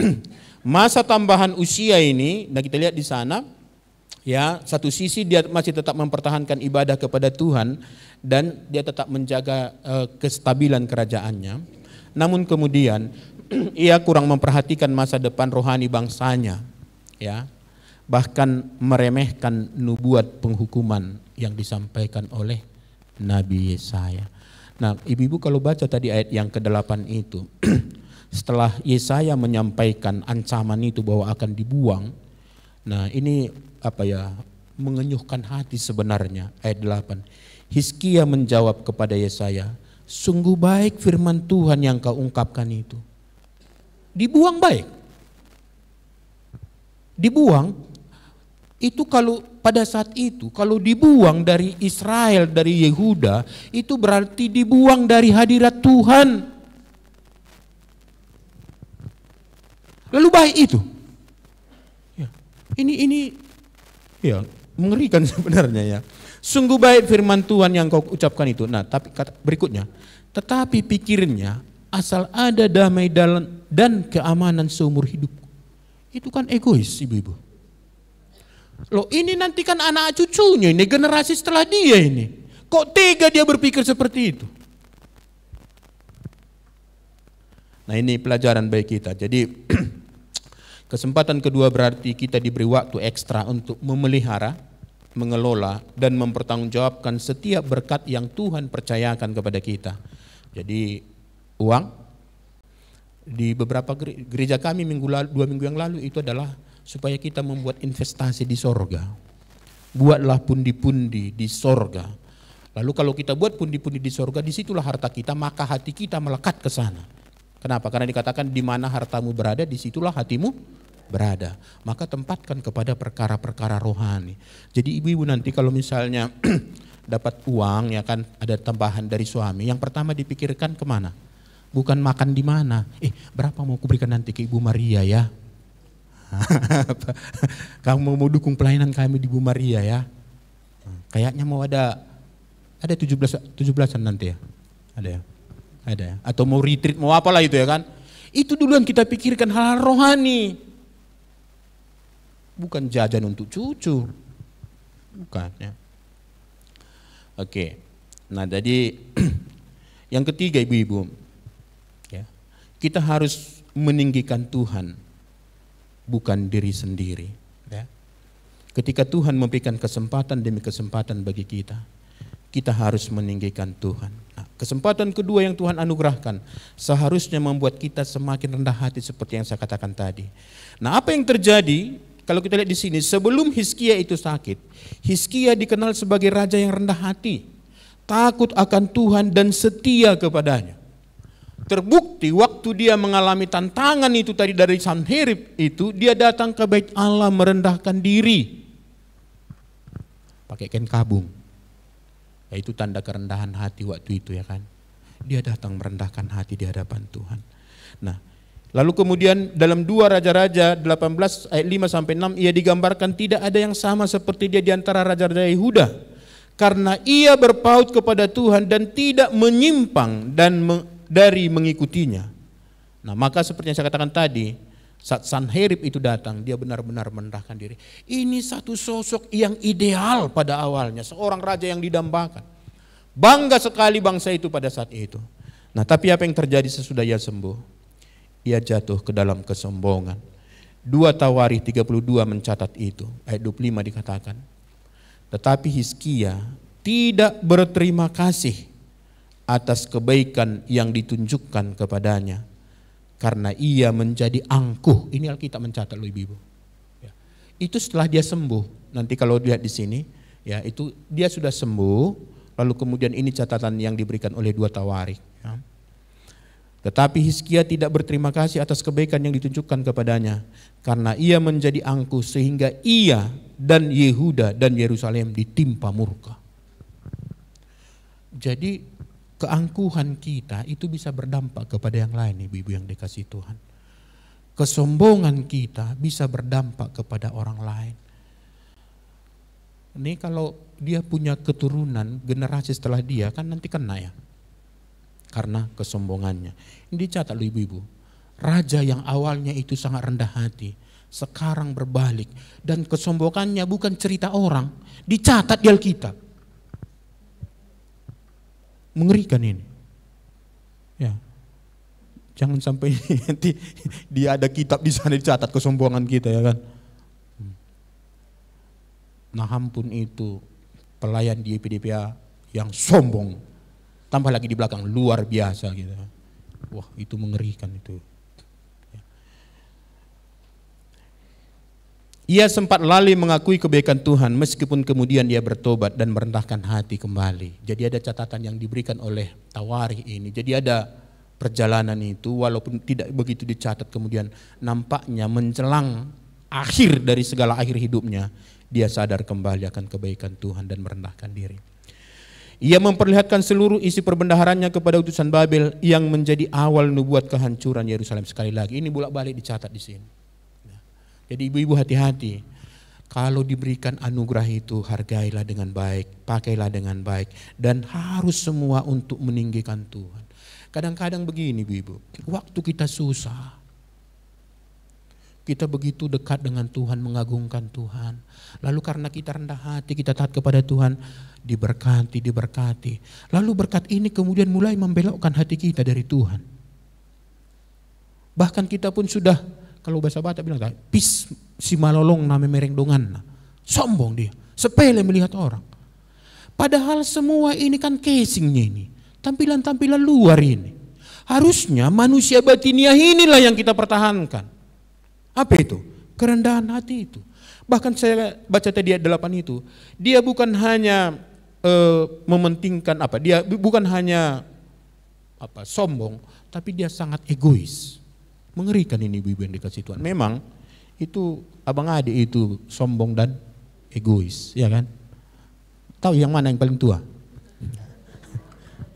masa tambahan usia ini, nah kita lihat di sana, ya, satu sisi dia masih tetap mempertahankan ibadah kepada Tuhan dan dia tetap menjaga kestabilan kerajaannya. Namun kemudian ia kurang memperhatikan masa depan rohani bangsanya, ya. Bahkan meremehkan nubuat penghukuman yang disampaikan oleh Nabi Yesaya. Nah, ibu-ibu kalau baca tadi ayat yang ke-8 itu, setelah Yesaya menyampaikan ancaman itu bahwa akan dibuang, nah ini mengenyuhkan hati sebenarnya. Ayat 8, Hizkia menjawab kepada Yesaya, sungguh baik firman Tuhan yang kau ungkapkan itu. Dibuang baik. Dibuang itu kalau pada saat itu, kalau dibuang dari Israel, dari Yehuda, itu berarti dibuang dari hadirat Tuhan. Lalu baik itu. Ya, ini ya mengerikan sebenarnya ya. Sungguh baik firman Tuhan yang kau ucapkan itu. Nah, tapi kata berikutnya, tetapi pikirnya asal ada damai dan keamanan seumur hidup. Itu kan egois ibu-ibu. Loh ini nanti kan anak cucunya ini, generasi setelah dia ini. Kok tega dia berpikir seperti itu? Nah ini pelajaran bagi kita. Jadi Kesempatan kedua berarti kita diberi waktu ekstra untuk memelihara, mengelola, dan mempertanggungjawabkan setiap berkat yang Tuhan percayakan kepada kita. Jadi uang, di beberapa gereja kami 2 minggu yang lalu itu adalah supaya kita membuat investasi di sorga. Buatlah pundi-pundi di sorga. Lalu kalau kita buat pundi-pundi di sorga, disitulah harta kita, maka hati kita melekat ke sana. Kenapa? Karena dikatakan di mana hartamu berada, disitulah hatimu berada. Maka tempatkan kepada perkara-perkara rohani. Jadi ibu-ibu nanti kalau misalnya dapat uang, ya kan, ada tambahan dari suami, yang pertama dipikirkan kemana? Bukan makan di mana. Berapa mau kuberikan nanti ke Ibu Maria ya? Kamu mau dukung pelayanan kami di Ibu Maria ya? Kayaknya mau ada 17-an nanti ya? Ada ya? Ada ya? Atau mau retreat, mau apalah itu ya kan? Itu duluan kita pikirkan hal rohani. Bukan jajan untuk cucu. Bukan ya. Oke. Nah jadi yang ketiga ibu-ibu, ya, kita harus meninggikan Tuhan, bukan diri sendiri. Ya. Ketika Tuhan memberikan kesempatan demi kesempatan bagi kita, kita harus meninggikan Tuhan. Nah, kesempatan kedua yang Tuhan anugerahkan seharusnya membuat kita semakin rendah hati seperti yang saya katakan tadi. Nah, apa yang terjadi kalau kita lihat di sini, sebelum Hizkia itu sakit, Hizkia dikenal sebagai raja yang rendah hati, takut akan Tuhan dan setia kepadanya. Terbukti waktu dia mengalami tantangan itu tadi dari Sanherib itu, dia datang ke bait Allah merendahkan diri. Pakai kain kabung. Yaitu tanda kerendahan hati waktu itu ya kan. Dia datang merendahkan hati di hadapan Tuhan. Nah, lalu kemudian dalam 2 Raja-Raja 18 ayat 5-6 ia digambarkan tidak ada yang sama seperti dia di antara raja-raja Yehuda. Karena ia berpaut kepada Tuhan dan tidak menyimpang dari mengikutinya. Nah, maka seperti yang saya katakan tadi, saat Sanherib itu datang, dia benar-benar merendahkan diri. Ini satu sosok yang ideal pada awalnya, seorang raja yang didambakan. Bangga sekali bangsa itu pada saat itu. Nah, tapi apa yang terjadi sesudah ia sembuh? Ia jatuh ke dalam kesombongan. 2 Tawarikh 32 mencatat itu, ayat 25 dikatakan. Tetapi Hizkia tidak berterima kasih atas kebaikan yang ditunjukkan kepadanya, karena ia menjadi angkuh. Ini Alkitab mencatat loh ibu-ibu. Ya. Itu setelah dia sembuh. Nanti kalau lihat di sini, ya itu dia sudah sembuh. Lalu kemudian ini catatan yang diberikan oleh 2 Tawarikh. Ya. Tetapi Hizkia tidak berterima kasih atas kebaikan yang ditunjukkan kepadanya, karena ia menjadi angkuh sehingga ia dan Yehuda dan Yerusalem ditimpa murka. Jadi keangkuhan kita itu bisa berdampak kepada yang lain, ibu-ibu yang dikasihi Tuhan. Kesombongan kita bisa berdampak kepada orang lain. Ini kalau dia punya keturunan, generasi setelah dia kan nanti kena ya. Karena kesombongannya. Ini dicatat loh ibu-ibu. Raja yang awalnya itu sangat rendah hati, sekarang berbalik. Dan kesombongannya bukan cerita orang, dicatat di Alkitab. Mengerikan ini. Ya. Jangan sampai nanti dia ada kitab di sana dicatat kesombongan kita ya kan. Nah ampun itu pelayan di EPDPA yang sombong. Tambah lagi di belakang luar biasa gitu. Wah, itu mengerikan itu. Ia sempat lalai mengakui kebaikan Tuhan meskipun kemudian dia bertobat dan merendahkan hati kembali. Jadi ada catatan yang diberikan oleh Tawarikh ini. Jadi ada perjalanan itu walaupun tidak begitu dicatat, kemudian nampaknya menjelang akhir dari segala akhir hidupnya dia sadar kembali akan kebaikan Tuhan dan merendahkan diri. Ia memperlihatkan seluruh isi perbendaharannya kepada utusan Babel yang menjadi awal nubuat kehancuran Yerusalem. Sekali lagi ini bolak-balik dicatat di sini. Jadi ibu-ibu hati-hati, kalau diberikan anugerah itu hargailah dengan baik, pakailah dengan baik, dan harus semua untuk meninggikan Tuhan. Kadang-kadang begini ibu-ibu, waktu kita susah, kita begitu dekat dengan Tuhan, mengagungkan Tuhan. Lalu karena kita rendah hati, kita taat kepada Tuhan, diberkati. Lalu berkat ini kemudian mulai membelokkan hati kita dari Tuhan. Bahkan kita pun sudah kalau bahasa Batak bilang, pis si malolong name mereng dongan. Sombong dia, sepele melihat orang. Padahal semua ini kan casingnya ini, tampilan-tampilan luar ini. Harusnya manusia batiniah inilah yang kita pertahankan. Apa itu? Kerendahan hati itu. Bahkan saya baca tadi ayat 8 itu, dia bukan hanya mementingkan apa, dia bukan hanya sombong, tapi dia sangat egois. Mengerikan ini ibu-ibu yang dikasih Tuhan. Memang itu abang adik itu sombong dan egois, ya kan? Tahu yang mana yang paling tua?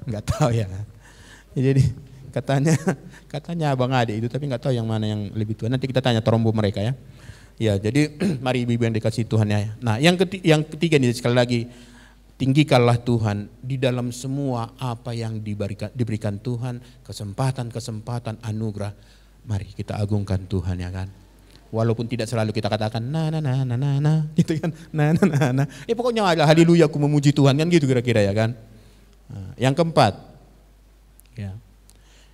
Enggak tahu ya. Jadi katanya abang adik itu, tapi enggak tahu yang mana yang lebih tua. Nanti kita tanya terombo mereka ya. Ya, jadi mari ibu-ibu yang dikasih Tuhan ya. Nah, yang ketiga nih sekali lagi, tinggikanlah Tuhan di dalam semua apa yang diberikan Tuhan, kesempatan, anugerah. Mari kita agungkan Tuhan ya kan. Walaupun tidak selalu kita katakan na gitu kan. Na. Pokoknya haleluya aku memuji Tuhan kan gitu kira-kira ya kan. Nah, yang keempat. Ya.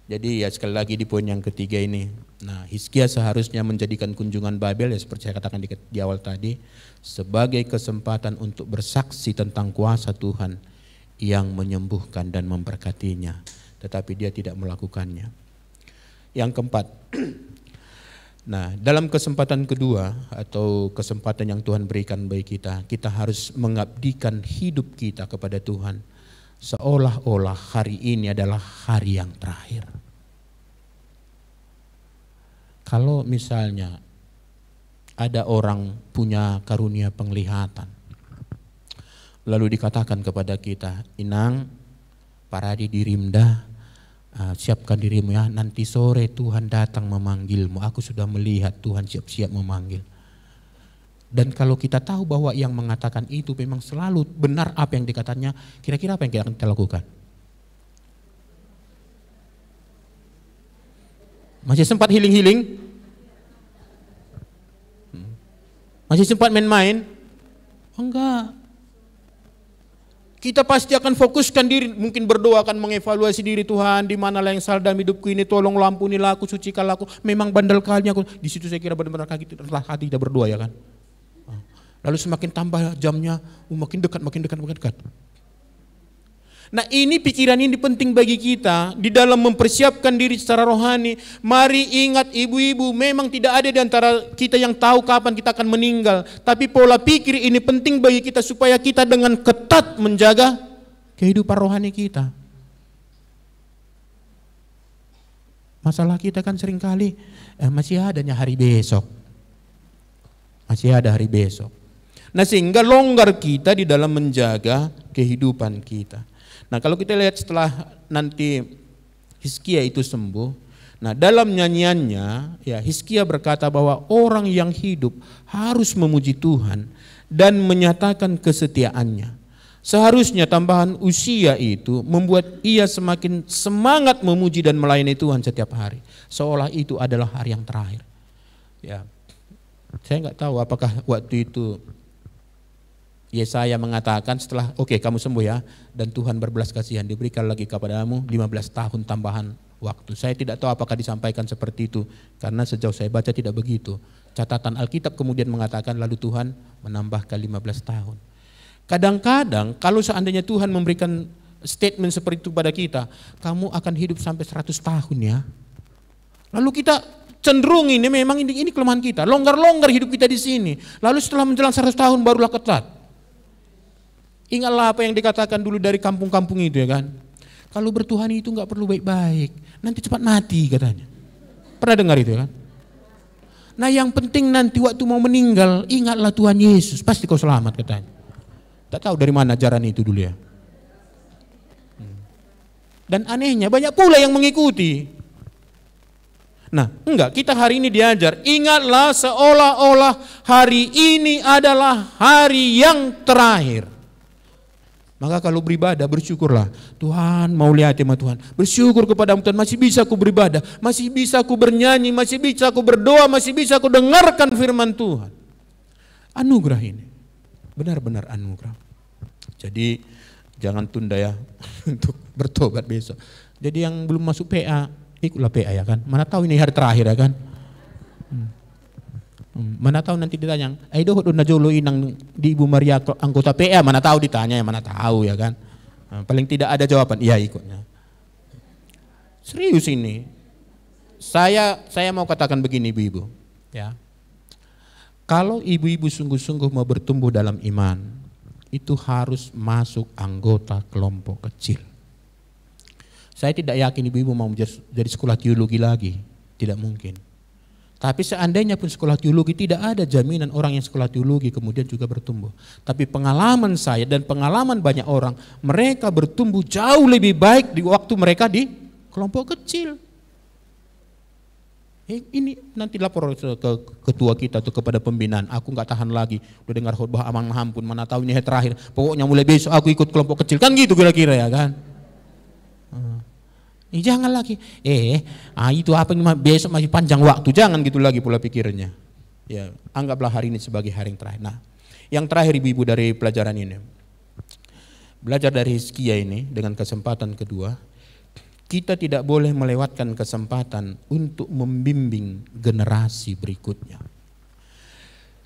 Jadi ya sekali lagi di poin yang ketiga ini. Nah, Hizkia seharusnya menjadikan kunjungan Babel ya seperti saya katakan di awal tadi sebagai kesempatan untuk bersaksi tentang kuasa Tuhan yang menyembuhkan dan memberkatinya. Tetapi dia tidak melakukannya. Yang keempat. Nah, dalam kesempatan kedua atau kesempatan yang Tuhan berikan bagi kita harus mengabdikan hidup kita kepada Tuhan seolah-olah hari ini adalah hari yang terakhir. Kalau misalnya ada orang punya karunia penglihatan, lalu dikatakan kepada kita, Inang, paradi dirimda, siapkan dirimu ya, nanti sore Tuhan datang memanggilmu. Aku sudah melihat Tuhan siap-siap memanggil. Dan kalau kita tahu bahwa yang mengatakan itu memang selalu benar apa yang dikatanya, kira-kira apa yang kita lakukan? Masih sempat healing-healing? Masih sempat main-main? Enggak. Kita pasti akan fokuskan diri, mungkin berdoa akan mengevaluasi diri Tuhan, di manalah yang salah dalam hidupku ini, tolong ampunilah aku, sucikanlah aku. Memang bandel kali aku. Di situ saya kira benar-benar hati kita berdoa ya kan. Lalu semakin tambah jamnya, makin dekat. Nah, ini pikiran ini penting bagi kita di dalam mempersiapkan diri secara rohani. Mari ingat ibu-ibu, memang tidak ada di antara kita yang tahu kapan kita akan meninggal. Tapi pola pikir ini penting bagi kita supaya kita dengan ketat menjaga kehidupan rohani kita. Masalah kita kan seringkali masih adanya hari besok. Masih ada hari besok. Nah, sehingga longgar kita di dalam menjaga kehidupan kita. Nah, kalau kita lihat setelah nanti Hizkia itu sembuh, nah dalam nyanyiannya ya Hizkia berkata bahwa orang yang hidup harus memuji Tuhan dan menyatakan kesetiaannya. Seharusnya tambahan usia itu membuat ia semakin semangat memuji dan melayani Tuhan setiap hari, seolah itu adalah hari yang terakhir. Ya, saya nggak tahu apakah waktu itu Yesaya mengatakan setelah kamu sembuh ya, dan Tuhan berbelas kasihan diberikan lagi kepadamu 15 tahun tambahan waktu. Saya tidak tahu apakah disampaikan seperti itu, karena sejauh saya baca tidak begitu. Catatan Alkitab kemudian mengatakan lalu Tuhan menambahkan 15 tahun. Kadang-kadang kalau seandainya Tuhan memberikan statement seperti itu pada kita, kamu akan hidup sampai 100 tahun ya. Lalu kita cenderung ini memang ini kelemahan kita, longgar-longgar hidup kita di sini. Lalu setelah menjelang 100 tahun barulah ketat. Ingatlah apa yang dikatakan dulu dari kampung-kampung itu ya kan. Kalau bertuhan itu enggak perlu baik-baik, nanti cepat mati katanya. Pernah dengar itu ya kan? Nah, yang penting nanti waktu mau meninggal, ingatlah Tuhan Yesus, pasti kau selamat katanya. Tak tahu dari mana ajaran itu dulu ya. Dan anehnya banyak pula yang mengikuti. Nah, enggak, kita hari ini diajar, ingatlah seolah-olah hari ini adalah hari yang terakhir. Maka kalau beribadah bersyukurlah. Tuhan mau lihat sama Tuhan. Bersyukur kepadamu Tuhan, masih bisa aku beribadah, masih bisa aku bernyanyi, masih bisa aku berdoa, masih bisa aku dengarkan firman Tuhan. Anugerah ini benar-benar anugerah. Jadi jangan tunda ya untuk bertobat besok. Jadi yang belum masuk PA, ikutlah PA ya kan. Mana tahu ini hari terakhir ya kan. Mana tahu nanti ditanya, "Ai doh na jolo inang di Ibu Maria anggota PA," mana tahu ditanya, mana tahu ya kan. Paling tidak ada jawaban, iya ikutnya. Serius ini. Saya mau katakan begini Ibu-ibu, ya. Kalau ibu-ibu sungguh-sungguh mau bertumbuh dalam iman, itu harus masuk anggota kelompok kecil. Saya tidak yakin ibu-ibu mau jadi sekolah teologi lagi, tidak mungkin. Tapi seandainya pun sekolah teologi, tidak ada jaminan orang yang sekolah teologi kemudian juga bertumbuh. Tapi pengalaman saya dan pengalaman banyak orang, mereka bertumbuh jauh lebih baik di waktu mereka di kelompok kecil. Ini nanti lapor ke ketua kita atau kepada pembinaan, aku nggak tahan lagi, udah dengar khotbah amang ampun, mana tahu ini hari terakhir, pokoknya mulai besok aku ikut kelompok kecil, kan gitu kira-kira ya kan. Jangan lagi, itu apa ini besok masih panjang waktu, jangan gitu lagi pula pikirnya. Ya, anggaplah hari ini sebagai hari yang terakhir. Nah, yang terakhir ibu-ibu dari pelajaran ini, belajar dari Hizkia ini dengan kesempatan kedua, kita tidak boleh melewatkan kesempatan untuk membimbing generasi berikutnya.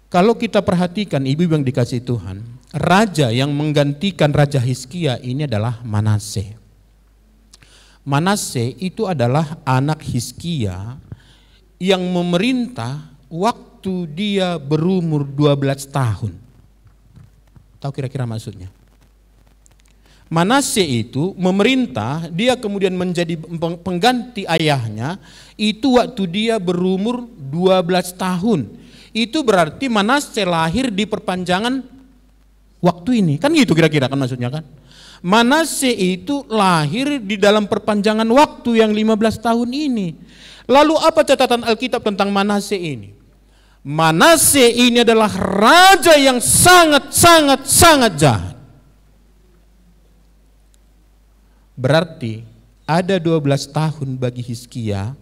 Kalau kita perhatikan ibu-ibu yang dikasih Tuhan, raja yang menggantikan Raja Hizkia ini adalah Manase. Manase itu adalah anak Hizkia yang memerintah waktu dia berumur 12 tahun. Tahu kira-kira maksudnya? Manase itu memerintah, dia kemudian menjadi pengganti ayahnya, itu waktu dia berumur 12 tahun. Itu berarti Manase lahir di perpanjangan waktu ini. Kan gitu kira-kira kan maksudnya kan? Manase itu lahir di dalam perpanjangan waktu yang 15 tahun ini. Lalu apa catatan Alkitab tentang Manase ini? Manase ini adalah raja yang sangat jahat. Berarti ada 12 tahun bagi Hizkia,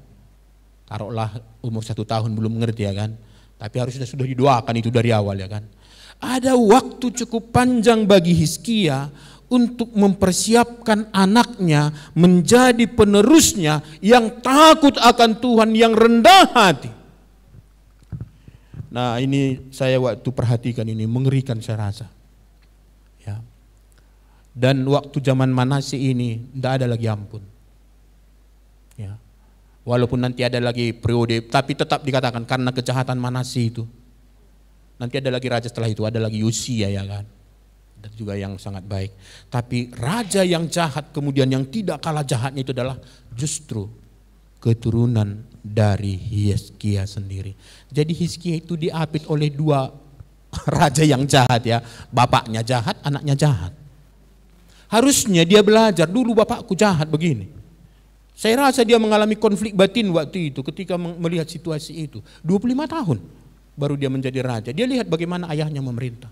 taruhlah umur 1 tahun belum mengerti ya kan, tapi harusnya sudah didoakan itu dari awal ya kan. Ada waktu cukup panjang bagi Hizkia untuk mempersiapkan anaknya menjadi penerusnya yang takut akan Tuhan, yang rendah hati. Nah ini saya waktu perhatikan ini mengerikan saya rasa. Ya. Dan waktu zaman Manase ini tidak ada lagi ampun. Ya. Walaupun nanti ada lagi periode, tapi tetap dikatakan karena kejahatan Manase itu. Nanti ada lagi raja setelah itu, ada lagi Yosia ya kan. Dan juga yang sangat baik. Tapi raja yang jahat kemudian yang tidak kalah jahatnya itu adalah justru keturunan dari Hizkia sendiri. Jadi Hizkia itu diapit oleh 2 raja yang jahat ya. Bapaknya jahat, anaknya jahat. Harusnya dia belajar, dulu bapakku jahat begini. Saya rasa dia mengalami konflik batin waktu itu ketika melihat situasi itu. 25 tahun baru dia menjadi raja. Dia lihat bagaimana ayahnya memerintah.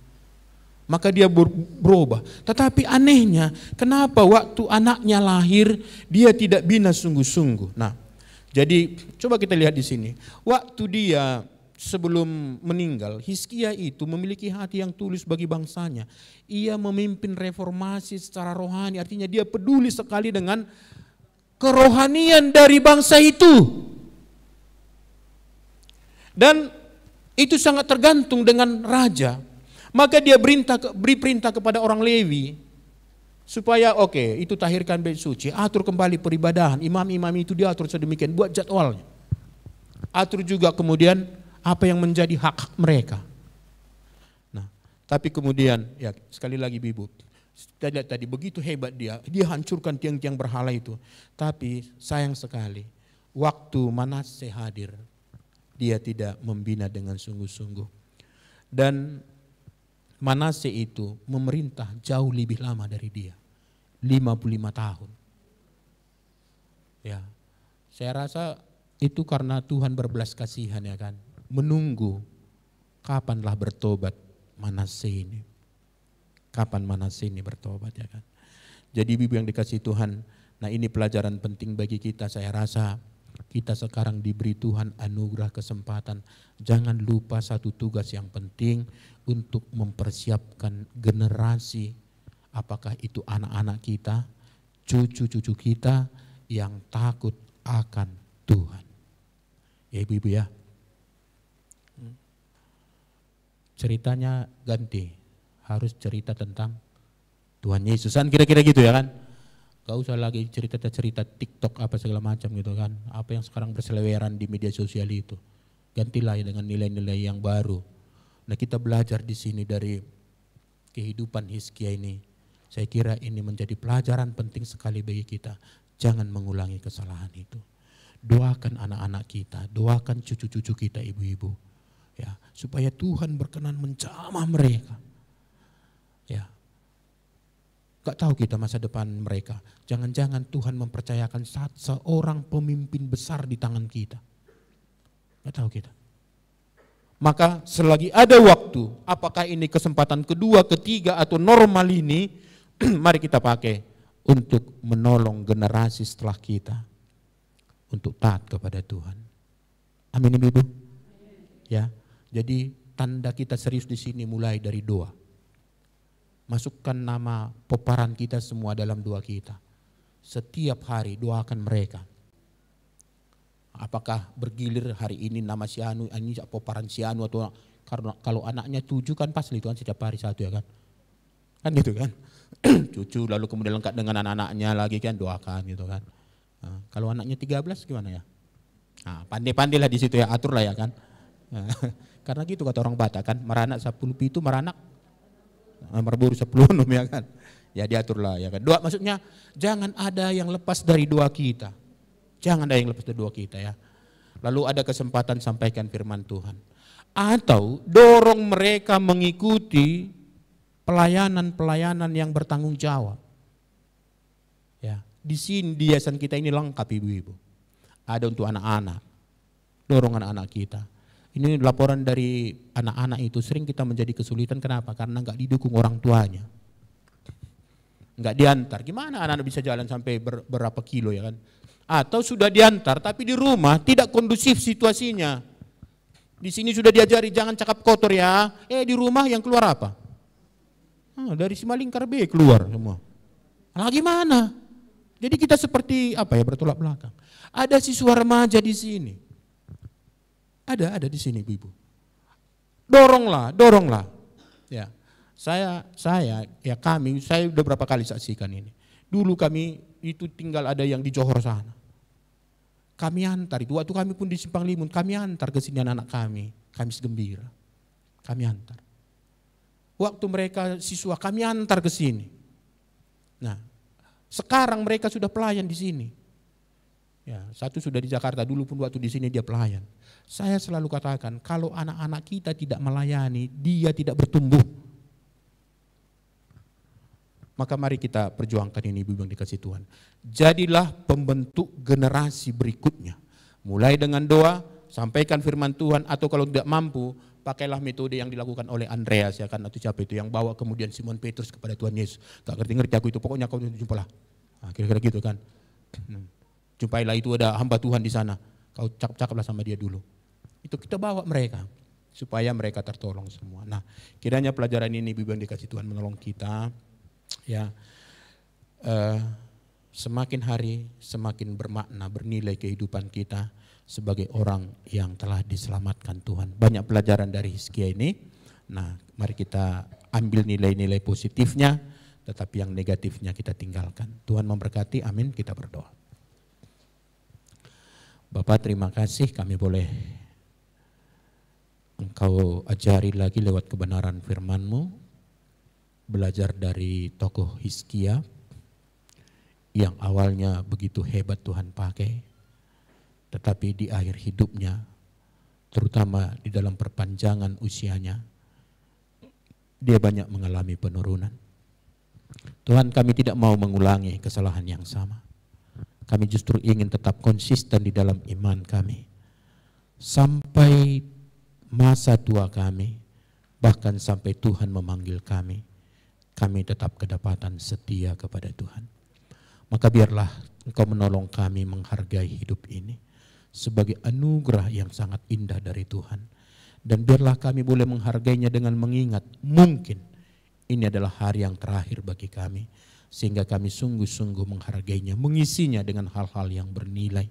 Maka dia berubah. Tetapi anehnya, kenapa waktu anaknya lahir dia tidak bina sungguh-sungguh. Nah, jadi coba kita lihat di sini. Waktu dia sebelum meninggal, Hizkia itu memiliki hati yang tulus bagi bangsanya. Ia memimpin reformasi secara rohani, artinya dia peduli sekali dengan kerohanian dari bangsa itu. Dan itu sangat tergantung dengan raja. Maka dia beri perintah kepada orang Lewi supaya itu tahirkan bait suci, atur kembali peribadahan, imam-imam itu diatur sedemikian, buat jadwalnya. Atur juga kemudian apa yang menjadi hak mereka. Nah, tapi kemudian ya sekali lagi Ibu, kita lihat tadi begitu hebat dia hancurkan tiang-tiang berhala itu. Tapi sayang sekali, waktu Manase hadir, dia tidak membina dengan sungguh-sungguh. Dan Manase itu memerintah jauh lebih lama dari dia, 55 tahun. Ya, saya rasa itu karena Tuhan berbelas kasihan ya kan, menunggu kapanlah bertobat Manase ini. Kapan Manase ini bertobat ya kan. Jadi ibu yang dikasih Tuhan, nah ini pelajaran penting bagi kita. Saya rasa kita sekarang diberi Tuhan anugerah kesempatan. Jangan lupa satu tugas yang penting untuk mempersiapkan generasi, apakah itu anak-anak kita, cucu-cucu kita yang takut akan Tuhan. Ya ibu-ibu ya. ceritanya ganti. Harus cerita tentang Tuhan Yesus. Kan kira-kira gitu ya kan. Gak usah lagi cerita-cerita TikTok apa segala macam gitu kan. Apa yang sekarang berseliweran di media sosial itu. Gantilah dengan nilai-nilai yang baru. Nah kita belajar di sini dari kehidupan Hizkia ini. Saya kira ini menjadi pelajaran penting sekali bagi kita. Jangan mengulangi kesalahan itu. Doakan anak-anak kita, doakan cucu-cucu kita ibu-ibu. Ya, supaya Tuhan berkenan menjamah mereka. Ya. Gak tahu kita masa depan mereka. Jangan-jangan Tuhan mempercayakan seorang pemimpin besar di tangan kita. Gak tahu kita. Maka selagi ada waktu, apakah ini kesempatan kedua, ketiga atau normal ini, mari kita pakai untuk menolong generasi setelah kita untuk taat kepada Tuhan. Amin ibu. Ya, jadi tanda kita serius di sini mulai dari doa. Masukkan nama peparan kita semua dalam doa kita. Setiap hari doakan mereka. Apakah bergilir hari ini nama si Anu, ini peparan si Anu atau karena kalau anaknya 7 kan pasti itu kan setiap hari 1 ya kan. Kan gitu kan. Cucu lalu kemudian lengkap dengan anak-anaknya lagi kan doakan gitu kan. Nah, kalau anaknya 13 gimana ya? Nah, pandai-pandailah di situ ya, aturlah ya kan. Nah, karena gitu kata orang Batak kan, meranak 10 pitu meranak berburu 10 ya kan. Ya diaturlah ya kan. Doa maksudnya jangan ada yang lepas dari doa kita. Jangan ada yang lepas dari doa kita ya. Lalu ada kesempatan sampaikan firman Tuhan. Atau dorong mereka mengikuti pelayanan-pelayanan yang bertanggung jawab. Ya, di sini di yayasan kita ini lengkap ibu-ibu. Ada untuk anak-anak. Dorong anak-anak kita. Ini laporan dari anak-anak itu sering kita menjadi kesulitan. Kenapa? Karena nggak didukung orang tuanya. Nggak diantar. Gimana anak-anak bisa jalan sampai berapa kilo ya kan? Atau sudah diantar tapi di rumah tidak kondusif situasinya. Di sini sudah diajari jangan cakap kotor ya. Di rumah yang keluar apa? Dari Simalingkar B keluar semua. Nah gimana? Jadi kita seperti apa ya bertolak belakang. Ada siswa remaja di sini. Ada di sini ibu. Doronglah. Ya, saya udah berapa kali saksikan ini. Dulu kami itu tinggal ada yang di Johor sana. Kami antar itu waktu kami pun di Simpang Limun, kami antar ke sini anak-anak kami, Kamis Gembira. Kami antar. Waktu mereka siswa kami antar ke sini. Nah, sekarang mereka sudah pelayan di sini. Ya, satu sudah di Jakarta, dulu pun waktu di sini dia pelayan. Saya selalu katakan, kalau anak-anak kita tidak melayani, dia tidak bertumbuh. Maka mari kita perjuangkan ini ibu yang dikasih Tuhan. Jadilah pembentuk generasi berikutnya. Mulai dengan doa, sampaikan firman Tuhan, atau kalau tidak mampu, pakailah metode yang dilakukan oleh Andreas ya kan, atau siapa itu yang bawa kemudian Simon Petrus kepada Tuhan Yesus. Gak ngerti-ngerti aku itu, pokoknya kau jumpalah. Nah, kira-kira gitu kan. Jumpailah itu ada hamba Tuhan di sana. Kau cakap-cakaplah sama dia dulu. Itu kita bawa mereka supaya mereka tertolong semua. Nah, kiranya pelajaran ini ibu yang dikasih Tuhan menolong kita. Ya, semakin hari semakin bermakna, bernilai kehidupan kita sebagai orang yang telah diselamatkan Tuhan. Banyak pelajaran dari Hizkia ini. Nah, mari kita ambil nilai-nilai positifnya, tetapi yang negatifnya kita tinggalkan. Tuhan memberkati, amin. Kita berdoa. Bapak, terima kasih kami boleh Engkau ajari lagi lewat kebenaran firman-Mu, belajar dari tokoh Hizkia yang awalnya begitu hebat Tuhan pakai, tetapi di akhir hidupnya, terutama di dalam perpanjangan usianya, dia banyak mengalami penurunan. Tuhan, kami tidak mau mengulangi kesalahan yang sama. Kami justru ingin tetap konsisten di dalam iman kami. Sampai masa tua kami, bahkan sampai Tuhan memanggil kami tetap kedapatan setia kepada Tuhan. Maka biarlah Engkau menolong kami menghargai hidup ini sebagai anugerah yang sangat indah dari Tuhan. Dan biarlah kami boleh menghargainya dengan mengingat mungkin ini adalah hari yang terakhir bagi kami. Sehingga kami sungguh-sungguh menghargainya, mengisinya dengan hal-hal yang bernilai.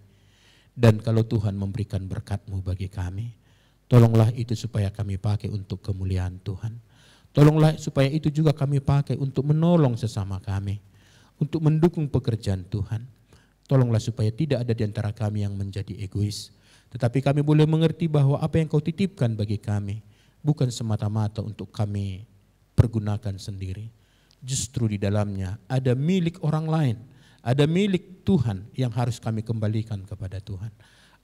Dan kalau Tuhan memberikan berkat-Mu bagi kami, Tolonglah itu supaya kami pakai untuk kemuliaan Tuhan. Tolonglah supaya itu juga kami pakai untuk menolong sesama kami, untuk mendukung pekerjaan Tuhan. Tolonglah supaya tidak ada di antara kami yang menjadi egois, tetapi kami boleh mengerti bahwa apa yang Kau titipkan bagi kami bukan semata-mata untuk kami pergunakan sendiri. Justru di dalamnya ada milik orang lain, ada milik Tuhan yang harus kami kembalikan kepada Tuhan.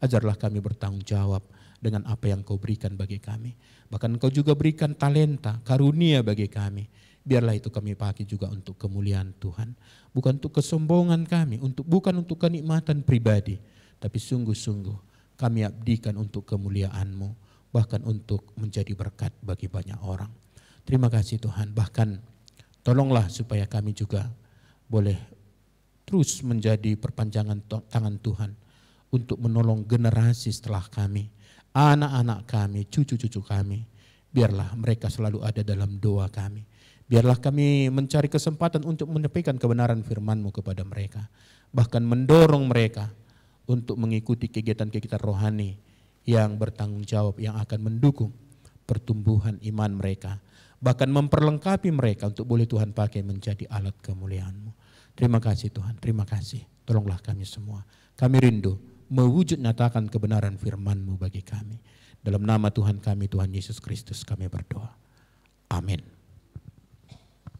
Ajarlah kami bertanggung jawab dengan apa yang Kau berikan bagi kami. Bahkan Kau juga berikan talenta, karunia bagi kami. Biarlah itu kami pakai juga untuk kemuliaan Tuhan. Bukan untuk kesombongan kami, bukan untuk kenikmatan pribadi. Tapi sungguh-sungguh kami abdikan untuk kemuliaan-Mu. Bahkan untuk menjadi berkat bagi banyak orang. Terima kasih Tuhan. Bahkan tolonglah supaya kami juga boleh terus menjadi perpanjangan tangan Tuhan untuk menolong generasi setelah kami, anak-anak kami, cucu-cucu kami. Biarlah mereka selalu ada dalam doa kami. Biarlah kami mencari kesempatan untuk menyampaikan kebenaran firman-Mu kepada mereka. Bahkan mendorong mereka untuk mengikuti kegiatan-kegiatan rohani yang bertanggung jawab, yang akan mendukung pertumbuhan iman mereka. Bahkan memperlengkapi mereka untuk boleh Tuhan pakai menjadi alat kemuliaan-Mu. Terima kasih Tuhan, terima kasih. Tolonglah kami semua. Kami rindu mewujud nyatakan kebenaran firman-Mu bagi kami. Dalam nama Tuhan kami, Tuhan Yesus Kristus, kami berdoa. Amin.